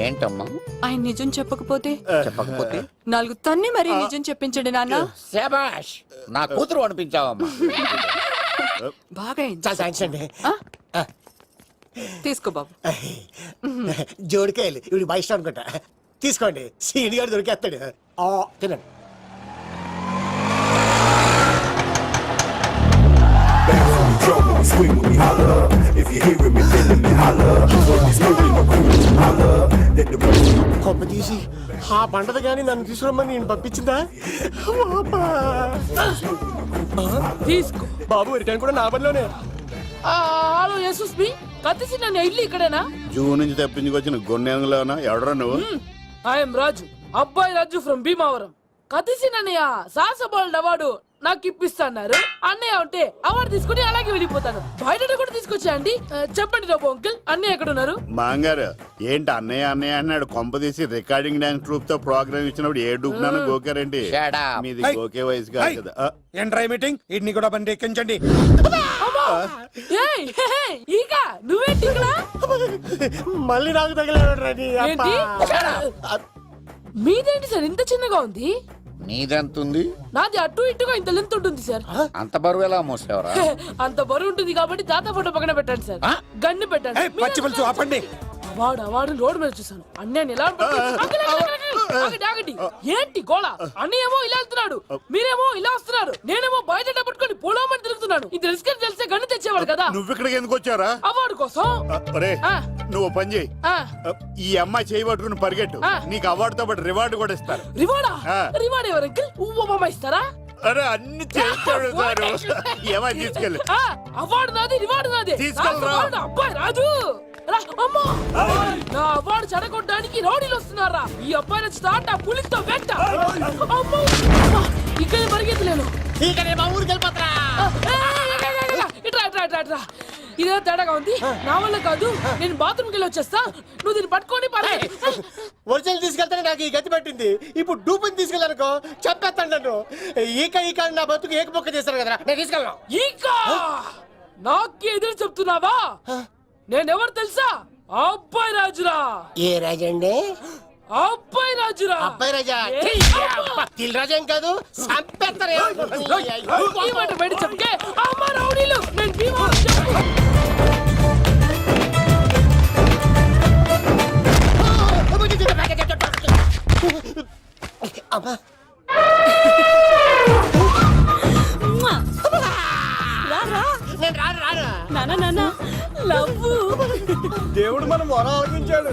ఏంటమ్మా? ఆయన నిజం చెప్పకపోతే చెప్పకపోతే 4 తన్ని మరీ నిజం చెప్పించండి నాన్న. శభాష్, నా కూతురు అనిపించావమ్మా. బాగా అయింది. చాలా థ్యాంక్స్ అండి. ఆ? తీసుకో బాబు. జోడికాయలు ఇవి బయట అనుకుంటా. తీసుకోండి, సీని గారు దొరికేస్తాడు. తినండి. కొమ్మ తీసి ఆ పంటది కానీ నన్ను తీసుకురమ్మని నేను పంపించిందా? తీసుకో బాబు రిటర్న్ కూడా నా పనిలోనే. హలో యశస్వి, కత్తిసి నన్ను ఇల్లు ఇక్కడేనా? జూ నుంచి తప్పించుకొచ్చిన గొన్నెంగులోనా? ఎవడరా నువ్వు? ఐఎమ్ రాజు, అబ్బాయి రాజు ఫ్రమ్ భీమావరం. కత్తిసి నన్నయ్య సాహసబాల్ అవార్డు నాకు ఇప్పిస్తాన్నారు. అన్నయ్య ఉంటే అవార్డు తీసుకుని అలాగే వెళ్ళిపోతాను. బయట కూడా తీసుకొచ్చా అండి. చెప్పండి రాబు అంకుల్, అన్నయ్య ఎక్కడ ఉన్నారు? మాంగారు ఏంటి అన్నయ్య అన్నయ్య అన్నాడు? కొంప తీసి రికార్డింగ్ డాన్స్ ట్రూప్ తో ప్రోగ్రామ్ ఇచ్చినప్పుడు ఏ డూబ్నాను గోకారండి? Shut up. మీది గోకే వయసు కాదు కదా. ఏంట్రై మీటింగ్? ఇడ్ని కూడా బండి ఎక్కించండి. ఏయ్, హే, హే, ఈక నువ్వేంటి ఇక్కడ? మళ్ళీ నాకు తగిలాడు. ఏంటి? మీదేంటి సార్ ఇంత చిన్నగా ఉంది? నీదెంతుంది? నాది అటు ఇటుగా ఇంత లెంత్ ఉంటుంది సార్. అంత బరువు ఎలా మోసేవరా? అంత బరువు ఉంటుంది కాబట్టి తాత ఫోటో పక్కన పెట్టండి సార్. గన్ను పెట్టండి. పచ్చి పులుసు ఆపండి. అవార్డు రోడ్డు మీద చూసాను. అన్నయ్య ఎలా ఆగండి. ఏంటి గోళ? అన్నయ్య ఏమో ఇలా వెళ్తున్నాడు, మీరేమో ఇలా వస్తున్నారు, నేనేమో బయట పట్టుకొని పోలోమని తిరుగుతున్నాను. ఇది రిస్క్ తెలిస్తే గన్ను తెచ్చేవాడు కదా. నువ్వు ఇక్కడికి ఎందుకు వచ్చారా? అవార్డు కోసం. ఒరే, ఆ. నువ్వు పని చేయి. ఆ, ఈ అమ్మాయి చేయి పట్టుకుని పరిగెట్టు. ఆ. నీకు అవార్డుతో పాటు రివార్డు కూడా ఇస్తారు. రివార్డా? ఆ. రివార్డ్ ఎవరు అంకుల్? ఉవ్వమ్మ ఇస్తారా? అరే అన్ని చేస్తాడు సారు. ఏమై తీసుకెళ్ళి అవార్డు నాది, రివార్డు నాది. తీసుకెళ్ళరా. అబ్బాయి రాజు రా, అమ్మో! నా అవార్డు చెడగొట్టడానికి రౌడీలు వస్తున్నారా? ఈ అబ్బాయి స్టార్ట్ ఆ పులితో వెంట. అమ్మో! ఇక్కడ పరిగెత్తలేను. మా ఊరికి వెళ్ళిపోతా. ఇట్రా. ఇదే తేడాగా ఉంది. నా వల్ల కాదు, నేను బాత్రూమ్కి వెళ్ళి వచ్చేస్తా. నువ్వు దీన్ని పట్టుకొని ఒరిజినల్ తీసుకెళ్తానే నాకు ఈ గతి పట్టింది. ఇప్పుడు డూపుని తీసుకెళ్ళానుకో చెప్పేస్తాను నన్ను. ఈక నా బతుకు ఏకపొక్క చేశారు కదా, నేను తీసుకెళ్ళను. ఇంకా నాకు ఎదురు చెప్తున్నావా? నేనెవరు తెలుసా? అబ్బాయి రాజురా. ఏ రాజండి? అబ్బాయి రాజురా. అబ్బాయి రాజా? తిల్ రాజా ఏం కాదు, చంపేస్తారు. ఈ మాట బయట చెప్తే అమ్మ రౌడీలు, నేను భీమవరం చెప్పు. అమ్మా దేవుడు మనం మొర ఆలోచించాడు.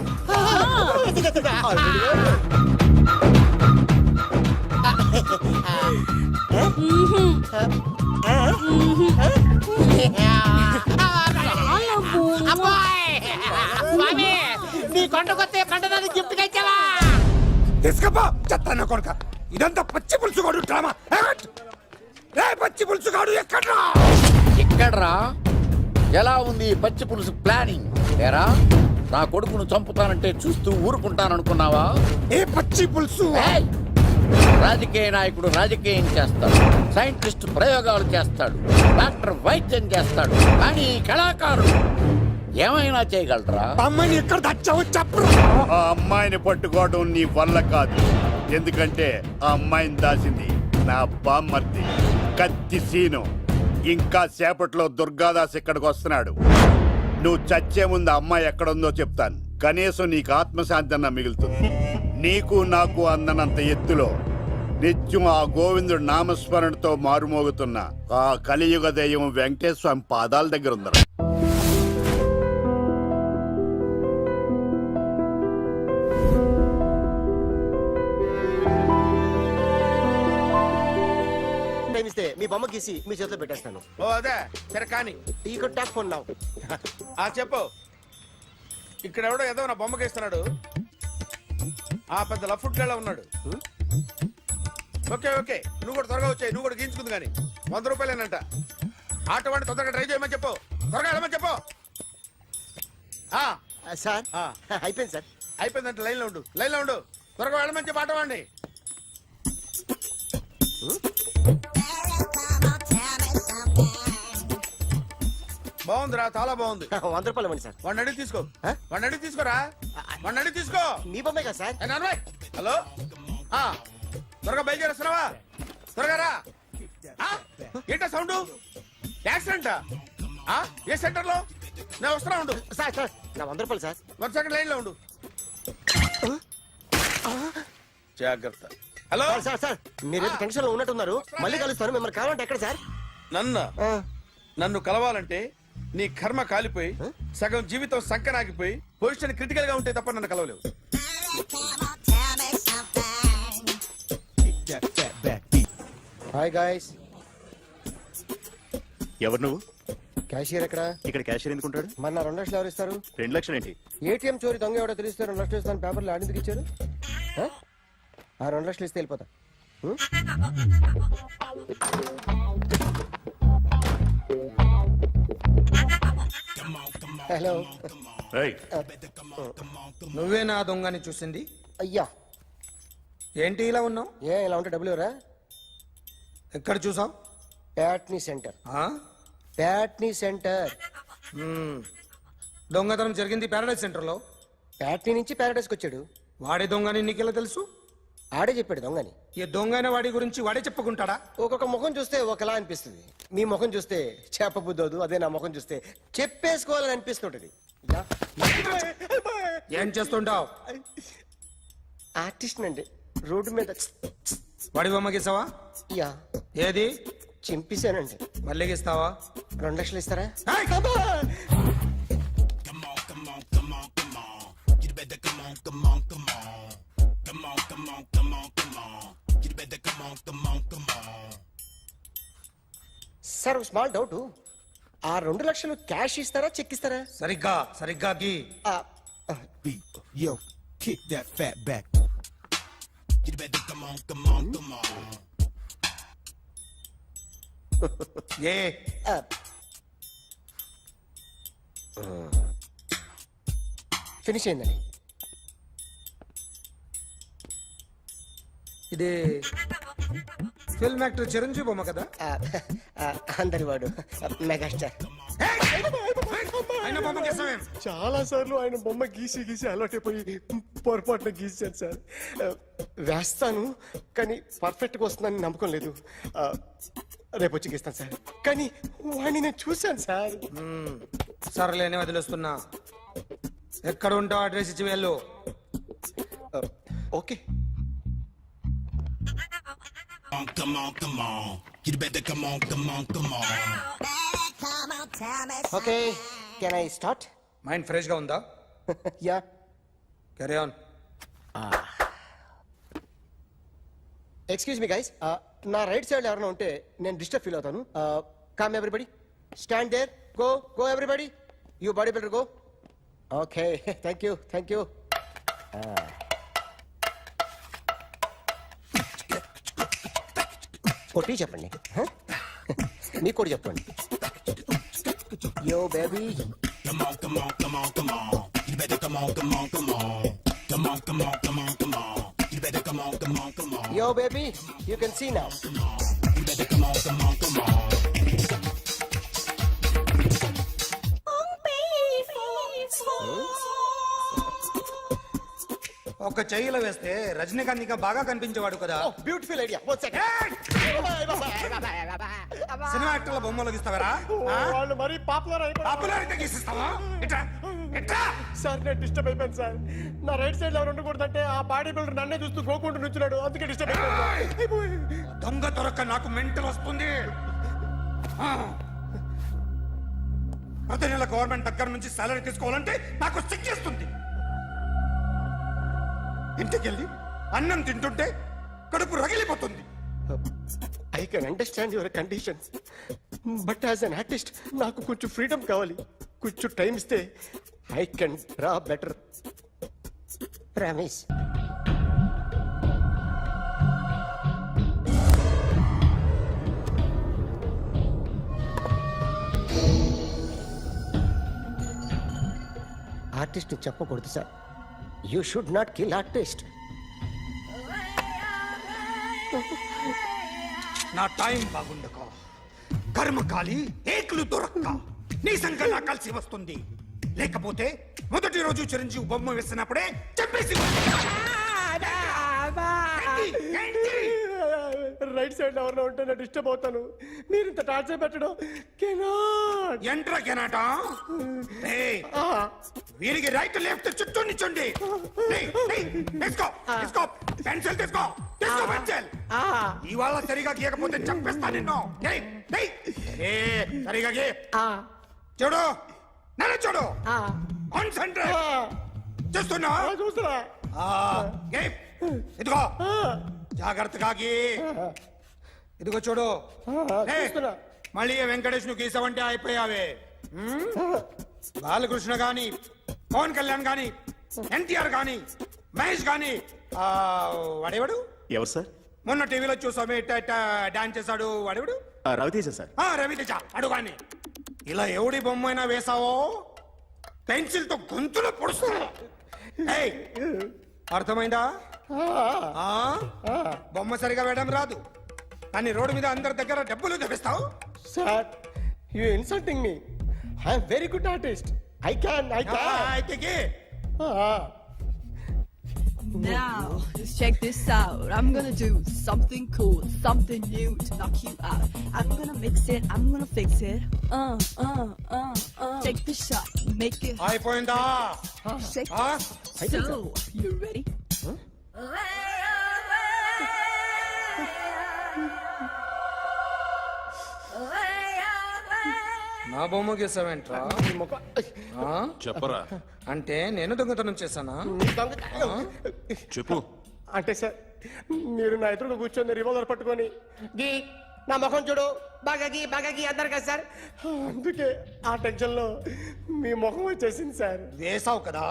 నీ కొండకొస్తే కంటదాన్ని గిఫ్ట్ గా ఇచ్చావా? తీసుకపో చెత్తాన్న కొడుక. ఇదంతా పచ్చి పులుసుగాడు డ్రామా. పచ్చి పులుసుగాడు ఎక్కడ్రా? ఎక్కడ్రా? ఎలా ఉంది ఈ పచ్చి పులుసు ప్లానింగ్? ఏరా, నా కొడుకును చంపుతానంటే చూస్తూ ఊరుకుంటాననుకున్నావా? ఏ పచ్చి పులుసు? ఏయ్! రాజకీయ నాయకుడు రాజకీయం చేస్తాడు, సైంటిస్ట్ ప్రయోగాలు చేస్తాడు, డాక్టర్ వైద్యం చేస్తాడు, కానీ ఈ కళాకారుడు ఏమైనా చేయగలరా? అమ్మాయిని ఎక్కడ తెచ్చావో చెప్పరా. ఆ అమ్మాయిని పట్టుకోవడం నీ వల్ల కాదు. ఎందుకంటే ఆ అమ్మాయిని దాసింది నా బామ్మర్ది కత్తి సీను. ఇంకా సేపట్లో దుర్గాదాస్ ఇక్కడికి వస్తున్నాడు. నువ్వు చచ్చే ముందు అమ్మాయి ఎక్కడుందో చెప్తాను. కనీసం నీకు ఆత్మశాంతి అన్న మిగులుతుంది. నీకు నాకు అందనంత ఎత్తులో నిత్యం ఆ గోవిందుడు నామస్మరణతో మారుమోగుతున్న ఆ కలియుగ దైవం వెంకటేశ్వర స్వామి పాదాల దగ్గర ఉందరా. ఇస్తే మీ బొమ్మ గీసి మీ చేతిలో పెట్టేస్తాను. ఓ అదే సరే కానీ ఈ కుడ్ టాక్ ఫోన్ నౌ. ఆ చెప్పు. ఇక్కడ ఎవడో ఏదో నా బొమ్మకి ఇస్తున్నాడు. ఆ పెద్ద లఫుట్ గళ్ళ ఉన్నాడు. ఓకే ఓకే నువ్వు కూడా త్వరగా వచ్చాయి. నువ్వు కూడా గీంచుకుంది కానీ 100 రూపాయలేనంట. ఆటో వాడిని తొందరగా ట్రై చేయమని చెప్పు. త్వరగా వెళ్ళమని చెప్పు. సార్ అయిపోయింది సార్. అయిపోయిందంటే లైన్లో ఉండు. లైన్లో ఉండు. త్వరగా వెళ్ళమని చెప్పు ఆటో వాడిని. బాగుందిరా చాలా బాగుంది. 100 రూపాయలు ఇవ్వండి సార్. వాడిని అడిగి తీసుకో. వాడిని అడిగి తీసుకోరా. వాడిని అడిగి తీసుకో. మీ బొమ్మే కదా సార్. ఏ నాన్నబాయ్, హలో త్వరగా బయలుదేరేస్తున్నావా? త్వరగా రా. ఏంటా సౌండ్? యాక్సిడెంటా? ఏ సెంటర్ లో? నేను వస్తున్నా ఉండు. సార్ సార్ నా 100 రూపాయలు సార్. 1 సెకండ్ లైన్ లో ఉండు. జాగ్రత్త. హలో సార్ సార్ సార్ మీరు టెన్షన్ లో ఉన్నట్టున్నారు. మళ్ళీ కలుస్తాను. మిమ్మల్ని కావాలంటే ఎక్కడ సార్? నన్ను కలవాలంటే నీ కర్మ కాలిపోయి సగం జీవితం సంకనాగిపోయి పొజిషన్ క్రిటికల్ గా ఉంటే తప్ప నన్ను కలవలేవు. Hi guys. ఎవరు నువ్వు? క్యాషియర్ ఎక్కడ? ఇక్కడ క్యాషియర్ ఎందుకుంటాడు? మన 2 లక్షలు ఎవరు ఇస్తారు? 2 లక్షలు ఏంటి? ఏటీఎం చోరీ దొంగ ఎవడో తెలిస్తే 2 లక్షలు ఇస్తాను పేపర్లు ఆడిందుకు ఇచ్చారు. ఆ 2 లక్షలు ఇస్తే వెళ్ళిపోతా. హలో. నువ్వే నా దొంగని చూసింది? అయ్యా ఏంటి ఇలా ఉన్నావు? ఇలా ఉంటే డబ్బులు ఎవరా? ఎక్కడ చూసావు? ప్యాట్నీ సెంటర్. ప్యాట్నీ సెంటర్. దొంగతనం జరిగింది ప్యారడైజ్ సెంటర్ లో. ప్యాట్నీ నుంచి ప్యారడైస్కి వచ్చాడు. వాడే దొంగని నీకెలా తెలుసు? ఆడే చెప్పాడు దొంగని. ఈ దొంగైన వాడి గురించి వాడే చెప్పుకుంటాడా? ఒక్కొక్క ముఖం చూస్తే ఒకలా అనిపిస్తుంది. మీ ముఖం చూస్తే చేపబుద్దోదు. అదే నా ముఖం చూస్తే చెప్పేసుకోవాలని అనిపిస్తుంటది. ఏం చేస్తుంటావు? ఆర్టిస్ట్ అండి. రోడ్డు మీద వాడి బొమ్మ గీసావా? యా. ఏది? చింపేశానండి. మళ్ళీ గీస్తావా? 2 లక్షలు ఇస్తారా? Sir small doubt. ఆ 2 లక్షలు క్యాష్ ఇస్తారా చెక్ ఇస్తారా? సరిగ్గా సరిగ్గా గీ. Yo, kick that fat back. You better come on. A finish అయిందండి. ఇది ఫిల్మ్ యాక్టర్ చిరంజీవి బొమ్మ కదా? అందరి వాడు మెగాస్టార్. ఆయన బొమ్మ గీసావేం? చాలా సార్లు ఆయన బొమ్మ గీసి గీసి అలవాటైపోయి పొరపాటున గీసాను సార్. వేస్తాను కానీ పర్ఫెక్ట్గా వస్తుందని నమ్మకం లేదు. రేపు వచ్చి గీస్తాను సార్. కానీ వాడిని నేను చూశాను సార్. సర్లేని వదిలేస్తున్నా. ఎక్కడ ఉంటావు అడ్రస్ ఇచ్చి వెళ్ళు. Okay. Come on. You better come on. Okay can I start? Mind fresh గా ఉందా? Yeah. Carry on. Excuse me guys. నా రైట్ సైడ్ ఎవరైనా ఉంటే నేను డిస్టర్బ్ ఫీల్ అవుతాను. Come everybody, stand there. Go everybody. You body builder go. Okay thank you. కొట్టి చెప్పండి. మీకు కూడా చెప్పండి. Yo baby. Come on. You better come on. Come on. You better come on. Yo baby, you can see now. You better come on. ఒక చెయ్యిలో వేస్తే రజనీకాంత్ ఇంకా బాగా కనిపించేవాడు కదా. Beautiful idea. One second. Cinema యాక్టర్ల బొమ్మలు గీస్తావరా? వాళ్ళు మరి పాపులారిటీ గీసిస్తావా? సార్ నేను డిస్టర్బ్ అయిపోయాను సార్. నా రైట్ సైడ్ ఎవరు ఉండకూడదంటే ఆ బాడీ బిల్డర్ నన్నే చూస్తూ గోకుంటూ నుంచున్నాడు. అందుకే డిస్టర్బ్ అయిపోయాను. దొంగ దొరక్క నాకు మెంటల్ వస్తుంది. ప్రతి నెల గవర్నమెంట్ దగ్గర నుంచి సాలరీ తీసుకోవాలంటే నాకు సిగ్గేస్తుంది. ఇంటికెళ్ళి అన్నం తింటుంటే కడుపు రగిలిపోతుంది. I can understand your conditions but as an artist నాకు కొంచెం ఫ్రీడమ్ కావాలి. కొంచెం టైం ఇస్తే I can draw better. Promise. Artist చెప్పకూడదు sir. You should not kill artist. నా టైం బాగుండకో కర్మకాలి ఏకులు దొరక్క నీ సంకల్లా కలిసి వస్తుంది. లేకపోతే మొదటి రోజు చిరంజీవి బొమ్మ వేసినప్పుడే చెప్పేసి రైట్ సైడ్ ఎవరిలో ఉంటే నేను డిస్టర్బ్ అవుతాను. మీరు ఇంత టార్చర్ పెట్టడం కెనాట్. ఎంట్రా కెనాట వీరికి రైట్ లెఫ్ట్ చుట్టూ నిచ్చండి. తీసుకో తీసుకో పెన్సిల్ తీసుకో తీసుకో పెన్సిల్. ఇవాళ సరిగా గీయకపోతే చంపేస్తా నిన్ను. సరిగా గీ. చూడు నన్ను చూడు. కాన్సంట్రేట్ చూస్తున్నా చూస్తున్నా. ఇదిగో జాగ్రత్తగా గీ. ఇదిగో చూడు. మళ్ళీ వెంకటేష్ ను గీసావంటే అయిపోయావే. బాలకృష్ణ గాని పవన్ కళ్యాణ్ గాని ఎన్టీఆర్ గాని మహేష్ గాని వాడేవాడు ఎవరు సార్? మొన్న టీవీలో చూసామే డాన్స్ చేశాడు వాడేవాడు? రవితేజ సార్. రవితేజ అడు గాని. ఇలా ఎవడి బొమ్మైనా వేసావో పెన్సిల్ తో గొంతులో పొడుస్తున్నా. అర్థమైందా? బొమ్మ సరిగా వేయడం రాదు కానీ రోడ్డు మీద అందరి దగ్గర డబ్బులు తెప్పిస్తావు. Sir you insulting me. I'm very good artist. I can అయితే Now, just check this out. I'm gonna do something cool, something new to knock you out. I'm gonna mix it, I'm gonna fix it. Take the shot, make it అయిపోయిందా? shake. So, you ready? నా బొమ్మ గీసావేంట్రా? చెప్పరా. అంటే నేను దొంగతనం చేశానా? చెప్పు. అంటే సార్ మీరు నా ఎదురుగా కూర్చొని రివాల్వర్ పట్టుకొని గీ నా ముఖం చూడు బాగా గీ అన్నారు కదా సార్. అందుకే ఆ టెన్షన్ లో మీ ముఖం వచ్చేసింది సార్. వేసావు కదా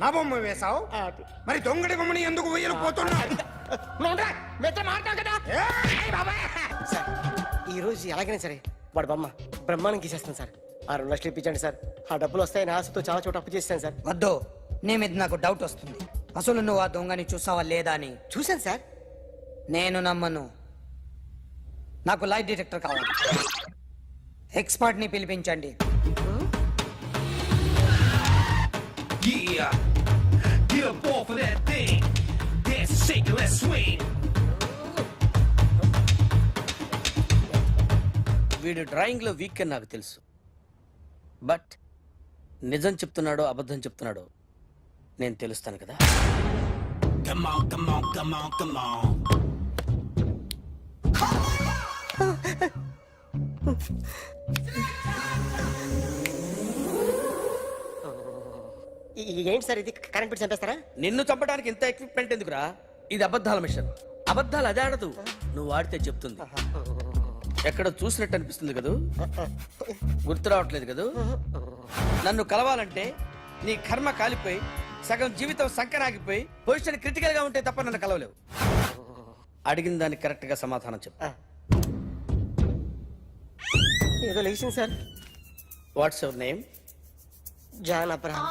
నా బొమ్మ వేసావు. మరి దొంగడి బొమ్మని ఎందుకు వేయలు పోతున్నా? సార్ ఈ రోజు ఎలాగైనా సరే వాడు బొమ్మ బ్రహ్మాండం గీసేస్తాను సార్. 6 లక్షలు ఇప్పించండి సార్. ఆ డబ్బులు వస్తాయని ఆశతో చాలా చోట అప్పు చేస్తాను సార్. వద్దు, నీ మీద నాకు డౌట్ వస్తుంది. అసలు నువ్వు ఆ దొంగని చూసావా లేదా అని. చూశాను సార్. నేను నమ్మను. నాకు లైట్ డిటెక్టర్ కావాలి. ఎక్స్పర్ట్ ని పిలిపించండి. వీడు డ్రాయింగ్ లో వీక్ అని నాకు తెలుసు. బట్ నిజం చెప్తున్నాడో అబద్ధం చెప్తున్నాడో నేను తెలుస్తాను కదా. ఏంటి సార్ ఇది కరెంట్ బిల్ చంపేస్తారా? నిన్ను చంపడానికి ఇంత ఎక్విప్మెంట్ ఎందుకురా? ఇది అబద్ధాల మిషన్. అబద్ధాలు అదే ఆడదు, నువ్వు ఆడితే చెప్తుంది. ఎక్కడ చూసినట్టు అనిపిస్తుంది కదూ, గుర్తు రావట్లేదు కదూ. నన్ను కలవాలంటే నీ కర్మ కాలిపోయి సగం జీవితం సంకరాగిపోయి పొజిషన్ క్రిటికల్ గా ఉంటే తప్ప నన్ను కలవలేవు. అడిగిన దానికి కరెక్ట్ గా సమాధానం చెప్పు. ఏదో లేచింది sir. What's your name? John Abraham.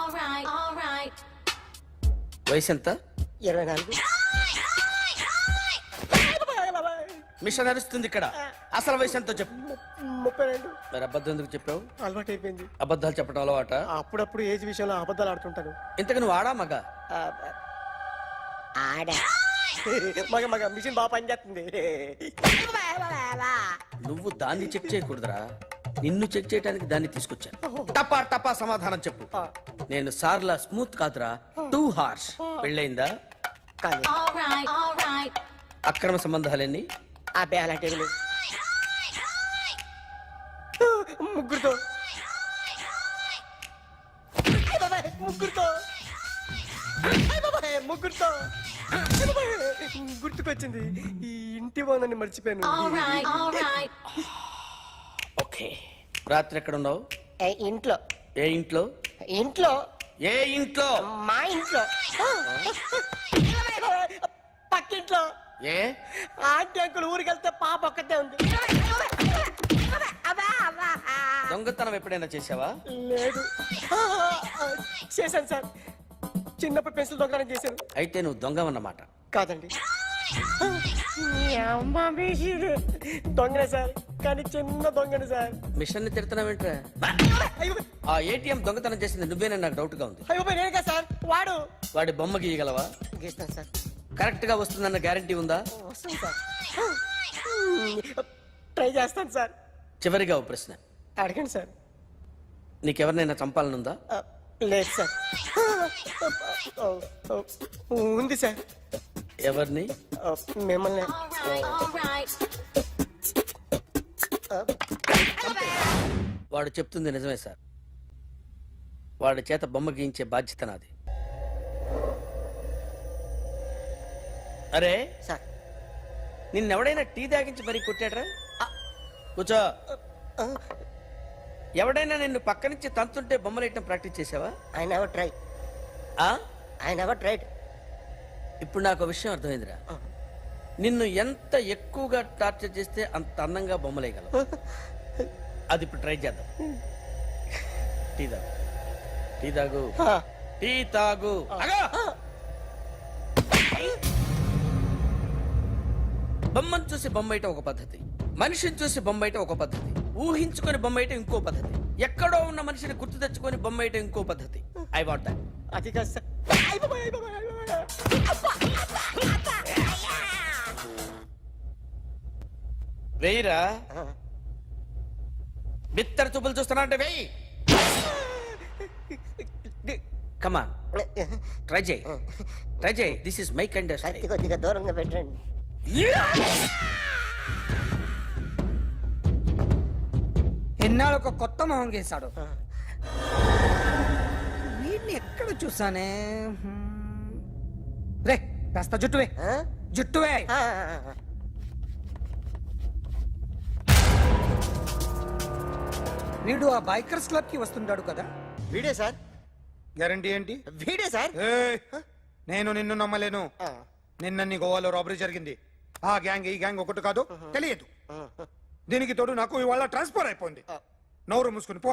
వయసు ఎంత? 24. మిషన్ నడుస్తుంది ఇక్కడ. అసలు వయసు ఎంతో చెప్పు. 32. మరి అబద్ధం ఎందుకు చెప్పావు? అలవాటు అయిపోయింది. అబద్ధాలు చెప్పడం అలవాట? అప్పుడప్పుడు ఏజ్ విషయంలో అబద్ధాలు ఆడుతుంటాను. ఇంతకు నువ్వు ఆడా మగ? ఆడా. మగ మిషన్ బాగా పనిచేస్తుంది. నువ్వు దాన్ని చెక్ చేయకూడదురా, నిన్ను చెక్ చేయడానికి దాన్ని తీసుకొచ్చాను. టపా టపా సమాధానం చెప్పు. నేను సార్లా స్మూత్ కాదురా, టూ హార్ష్. పెళ్ళయిందా? అక్రమ సంబంధాలన్నీ? అబ్బే అలాంటి ముగ్గురుతో గుర్తుకొచ్చింది. ఈ ఇంటి బాగుందని మర్చిపోయాను. ఓకే, రాత్రి ఎక్కడ ఉన్నావు? ఇంట్లో. ఏ ఇంట్లో? ఇంట్లో. ఏ ఇంట్లో? మా ఇంట్లో. పక్కింట్లో. ఏ ఆంటీ అంకుల్ ఊరికి వెళ్తే పాప ఒక్కతే ఉంది. దొంగతనం ఎప్పుడైనా చేసావా? లేదు. చేశాను సార్, చిన్నప్పుడు పెన్సిల్ దొంగతనం చేశాను. అయితే నువ్వు దొంగవన్నమాట. కాదండి, దొంగనే సార్, కానీ చిన్న దొంగని సార్. మిషన్ ని తిడుతున్నావేంట్రా? ఆ ఏటీఎం దొంగతనం చేసింది నువ్వేనని నాకు డౌట్ గా ఉంది. అయ్యో నేనే కదా సార్, వాడు. వాడి బొమ్మ గీయగలవా? గీస్తాను సార్. కరెక్ట్ గా వస్తుందన్న గ్యారంటీ ఉందా? వస్తాను సార్, ట్రై చేస్తాను సార్. చివరిగా ఓ ప్రశ్న అడగండి సార్. నీకెవరినైనా చంపాలనుందా? లేదు సార్. ఉంది సార్. ఎవరిని? మిమ్మల్ని. వాడు చెప్తుంది నిజమే సార్. వాడి చేత బొమ్మ గీయించే బాధ్యత నాది. అరే సార్, నిన్నెవడైనా టీ తాగించి మరీ కొట్టాడ్రా? కూర్చో. ఎవడైనా నిన్ను పక్క నుంచి తంతుంటే బొమ్మలేయటం ప్రాక్టీస్ చేసావా? I never try. I never tried. ఇప్పుడు నాకు ఒక విషయం అర్థమైందిరా. నిన్ను ఎంత ఎక్కువగా టార్చర్ చేస్తే అంత అందంగా బొమ్మలేయగలవు. అది ఇప్పుడు ట్రై చేద్దాం. టీ తాగు, టీ తాగు, టీ తాగు. బొమ్మను చూసి బొమ్మేయటం ఒక పద్ధతి, మనిషిని చూసి బొమ్మేయటం ఒక పద్ధతి, ఊహించుకొని బొమ్మేయటం ఇంకో పద్ధతి, ఎక్కడో ఉన్న మనిషిని గుర్తు తెచ్చుకొని బొమ్మేయటం ఇంకో పద్ధతి. I want that. అది కాదు సార్. వెయ్యిరా. బిత్తర చూపులు చూస్తున్నా అంటే వెయ్యి. కమాన్, ట్రై చేయి, ట్రై చేయి. This is my kind. కొద్దిగా దూరంగా పెట్టండి. ఎన్నాళ్ళు ఒక కొత్త మొహం గీశాడు. వీడిని ఎక్కడ చూసానే? రే కాస్త జుట్టువే, జుట్టువే. వీడు ఆ బైకర్స్ క్లబ్ కి వస్తుంటాడు కదా? వీడే సార్. గ్యారంటీ ఏంటి? వీడే సార్. ఏయ్, నేను నిన్ను నమ్మలేను. నిన్న నీ గోవాలో రాబరీ జరిగింది. ఆ గ్యాంగ్ ఈ గ్యాంగ్ ఒకటి కాదు, తెలియదు. దీనికి తోడు నాకు ఇవాళ ట్రాన్స్ఫర్ అయిపోయింది. నోరు మూసుకుని పో.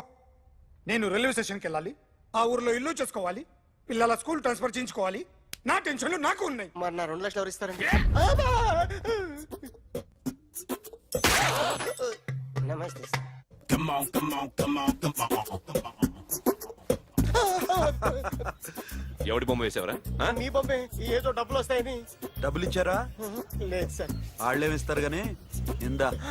నేను రైల్వే స్టేషన్కి వెళ్ళాలి, ఆ ఊర్లో ఇల్లు చేసుకోవాలి, పిల్లల స్కూల్ ట్రాన్స్ఫర్ చేయించుకోవాలి. నా టెన్షన్లు నాకు ఉన్నాయి. మరి నా 2 లక్షలు ఎవరు ఇస్తారండి? నమస్తే సార్. ఎవడి బొమ్మ వేసావరా? మీ బొమ్మే. ఏదో డబ్బులు వస్తాయని. డబ్బులు ఇచ్చారా? లేదు సార్. వాళ్ళేమిస్తారు గానీ ఇందా